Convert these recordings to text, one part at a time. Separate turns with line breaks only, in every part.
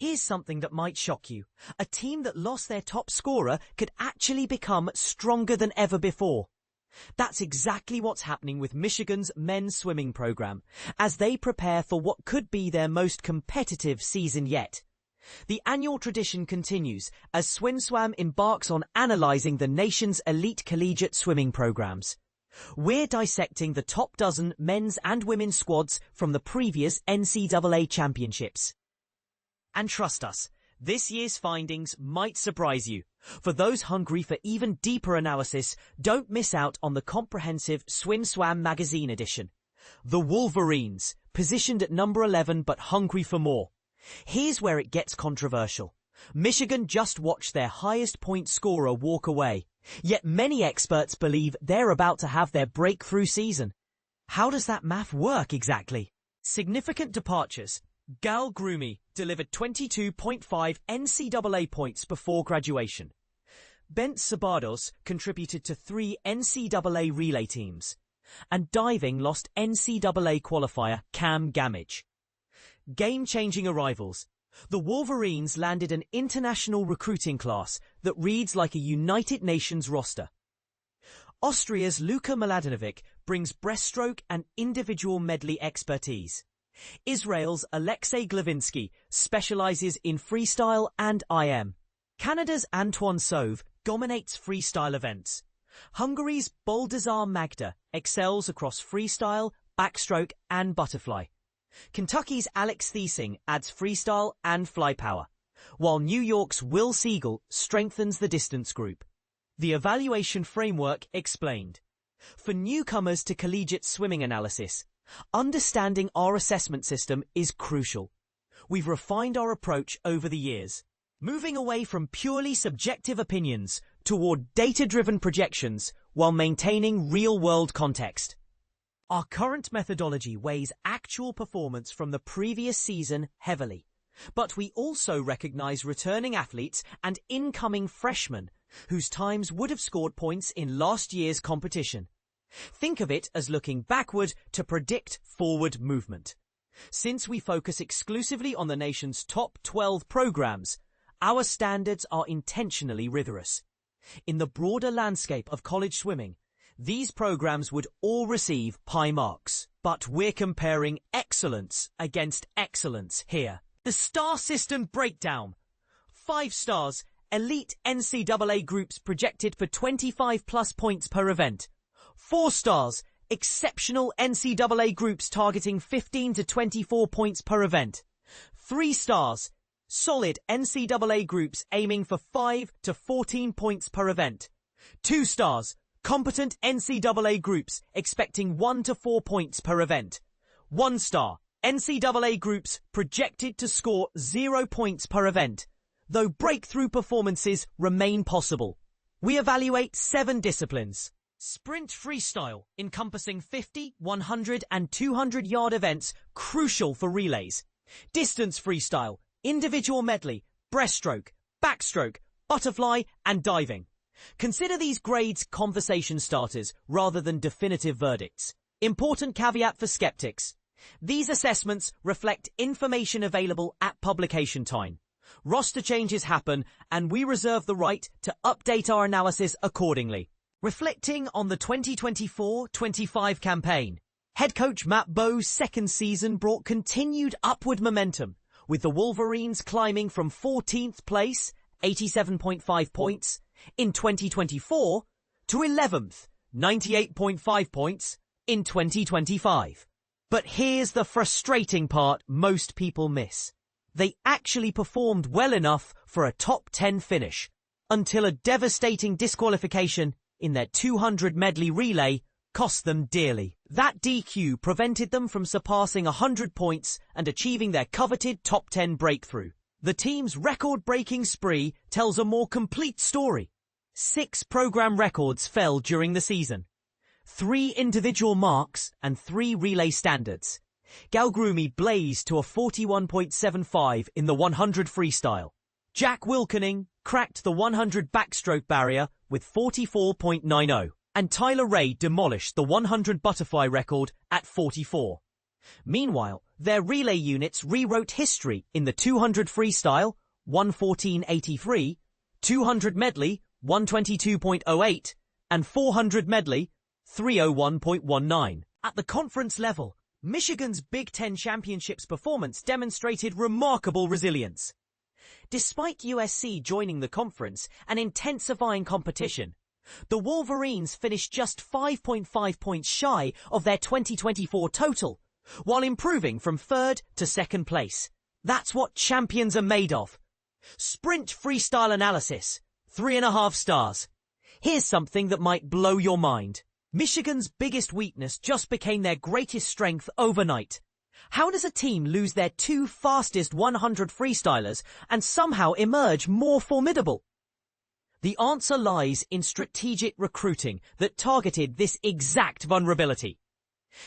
Here's something that might shock you. A team that lost their top scorer could actually become stronger than ever before. That's exactly what's happening with Michigan's men's swimming program, as they prepare for what could be their most competitive season yet. The annual tradition continues as SwimSwam embarks on analysing the nation's elite collegiate swimming programs. We're dissecting the top dozen men's and women's squads from the previous NCAA Championships. And trust us, this year's findings might surprise you. For those hungry for even deeper analysis, don't miss out on the comprehensive SwimSwam magazine edition. The Wolverines, positioned at number 11 but hungry for more. Here's where it gets controversial. Michigan just watched their highest point scorer walk away, yet many experts believe they're about to have their breakthrough season. How does that math work exactly? Departures. Gal Groumi delivered 22.5 NCAA points before graduation. Bent Sabados contributed to 3 NCAA relay teams. And diving lost NCAA qualifier Cam Gamage. Game-changing arrivals. The Wolverines landed an international recruiting class that reads like a United Nations roster. Austria's Luka Mladenovic brings breaststroke and individual medley expertise. Israel's Alexei Glavinsky specializes in freestyle and IM. Canada's Antoine Sauve dominates freestyle events. Hungary's Boldazar Magda excels across freestyle, backstroke and butterfly. Kentucky's Alex Thiesing adds freestyle and fly power, while New York's Will Siegel strengthens the distance group. The evaluation framework explained. For newcomers to collegiate swimming analysis, understanding our assessment system is crucial. We've refined our approach over the years, moving away from purely subjective opinions toward data-driven projections while maintaining real-world context. Our current methodology weighs actual performance from the previous season heavily, but we also recognize returning athletes and incoming freshmen whose times would have scored points in last year's competition. Think of it as looking backward to predict forward movement. Since we focus exclusively on the nation's top 12 programs, our standards are intentionally rigorous. In the broader landscape of college swimming, these programs would all receive high marks. But we're comparing excellence against excellence here. The star system breakdown. 5 stars, elite NCAA groups projected for 25 plus points per event. 4 stars, exceptional NCAA groups targeting 15 to 24 points per event. 3 stars, solid NCAA groups aiming for 5 to 14 points per event. 2 stars, competent NCAA groups expecting 1 to 4 points per event. 1 star, NCAA groups projected to score 0 points per event, though breakthrough performances remain possible. We evaluate 7 disciplines. Sprint freestyle, encompassing 50, 100 and 200-yard events crucial for relays. Distance freestyle, individual medley, breaststroke, backstroke, butterfly and diving. Consider these grades conversation starters rather than definitive verdicts. Important caveat for skeptics. These assessments reflect information available at publication time. Roster changes happen and we reserve the right to update our analysis accordingly. Reflecting on the 2024-25 campaign, head coach Matt Bowe's second season brought continued upward momentum, with the Wolverines climbing from 14th place, 87.5 points, in 2024 to 11th, 98.5 points, in 2025. But here's the frustrating part most people miss. They actually performed well enough for a top 10 finish, until a devastating disqualification in their 200 medley relay cost them dearly. That DQ prevented them from surpassing 100 points and achieving their coveted top 10 breakthrough. The team's record-breaking spree tells a more complete story. 6 program records fell during the season. 3 individual marks and 3 relay standards. Gal Groumi blazed to a 41.75 in the 100 freestyle. Jack Wilkening cracked the 100 backstroke barrier with 44.90. And Tyler Ray demolished the 100 butterfly record at 44. Meanwhile, their relay units rewrote history in the 200 freestyle, 1:14.83, 200 medley, 1:22.08, and 400 medley, 3:01.19. At the conference level, Michigan's Big Ten Championships performance demonstrated remarkable resilience. Despite USC joining the conference and intensifying competition, the Wolverines finished just 5.5 points shy of their 2024 total, while improving from third to second place. That's what champions are made of. Sprint freestyle analysis, 3.5 stars. Here's something that might blow your mind. Michigan's biggest weakness just became their greatest strength overnight. How does a team lose their two fastest 100 freestylers and somehow emerge more formidable? The answer lies in strategic recruiting that targeted this exact vulnerability.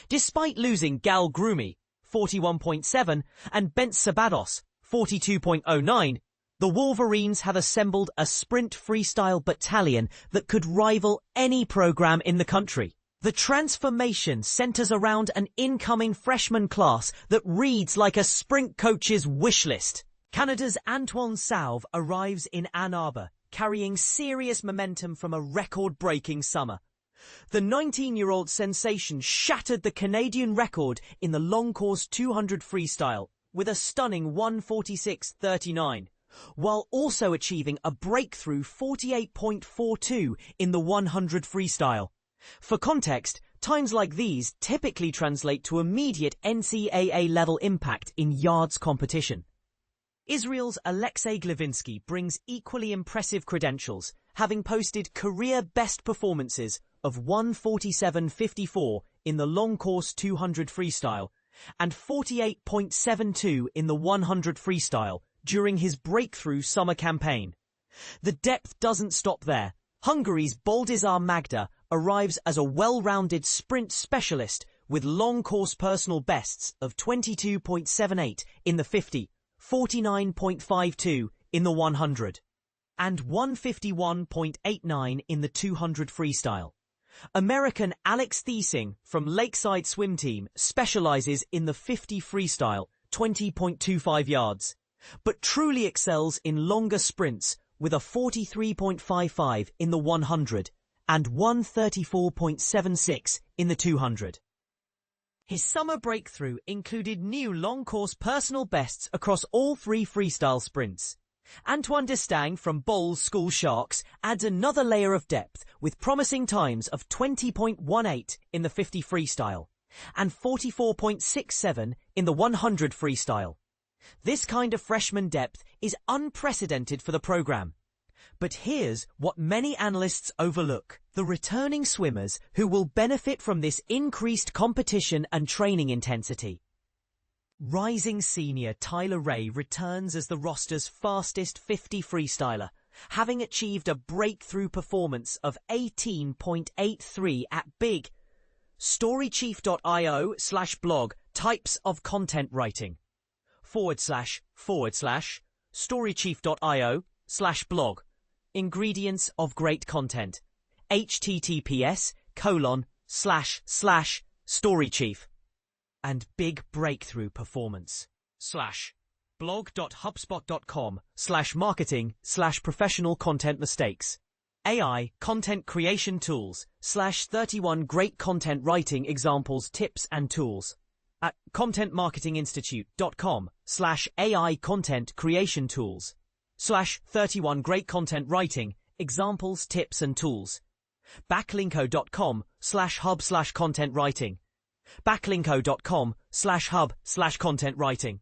Despite losing Gal Groumi, 41.7, and Bent Sabados, 42.09, the Wolverines have assembled a sprint freestyle battalion that could rival any program in the country. The transformation centers around an incoming freshman class that reads like a sprint coach's wish list. Canada's Antoine Sauve arrives in Ann Arbor, carrying serious momentum from a record-breaking summer. The 19-year-old sensation shattered the Canadian record in the long course 200 freestyle with a stunning 1:46.39, while also achieving a breakthrough 48.42 in the 100 freestyle. For context, times like these typically translate to immediate NCAA level impact in yards competition. Israel's Alexei Glavinsky brings equally impressive credentials, having posted career best performances of 1:47.54 in the long course 200 freestyle and 48.72 in the 100 freestyle during his breakthrough summer campaign. The depth doesn't stop there. Hungary's Boldizar Magda arrives as a well-rounded sprint specialist with long course personal bests of 22.78 in the 50, 49.52 in the 100, and 151.89 in the 200 freestyle. American Alex Thiesing from Lakeside Swim Team specializes in the 50 freestyle, 20.25 yards, but truly excels in longer sprints with a 43.55 in the 100 and 134.76 in the 200. His summer breakthrough included new long course personal bests across all three freestyle sprints. Antoine Destang from Bowls School Sharks adds another layer of depth with promising times of 20.18 in the 50 freestyle and 44.67 in the 100 freestyle. This kind of freshman depth is unprecedented for the program. But here's what many analysts overlook: the returning swimmers who will benefit from this increased competition and training intensity. Rising senior Tyler Ray returns as the roster's fastest 50 freestyler, having achieved a breakthrough performance of 18.83 at Big. Storychief.io/blog types of content writing / storychief.io/blog ingredients of great content https://storychief and big breakthrough performance /blog.hubspot.com/marketing/professional content mistakes AI content creation tools /31 great content writing examples tips and tools at contentmarketinginstitute.com/AI content creation tools /31 great content writing examples tips and tools backlinko.com/hub/content writing backlinko.com/hub/content writing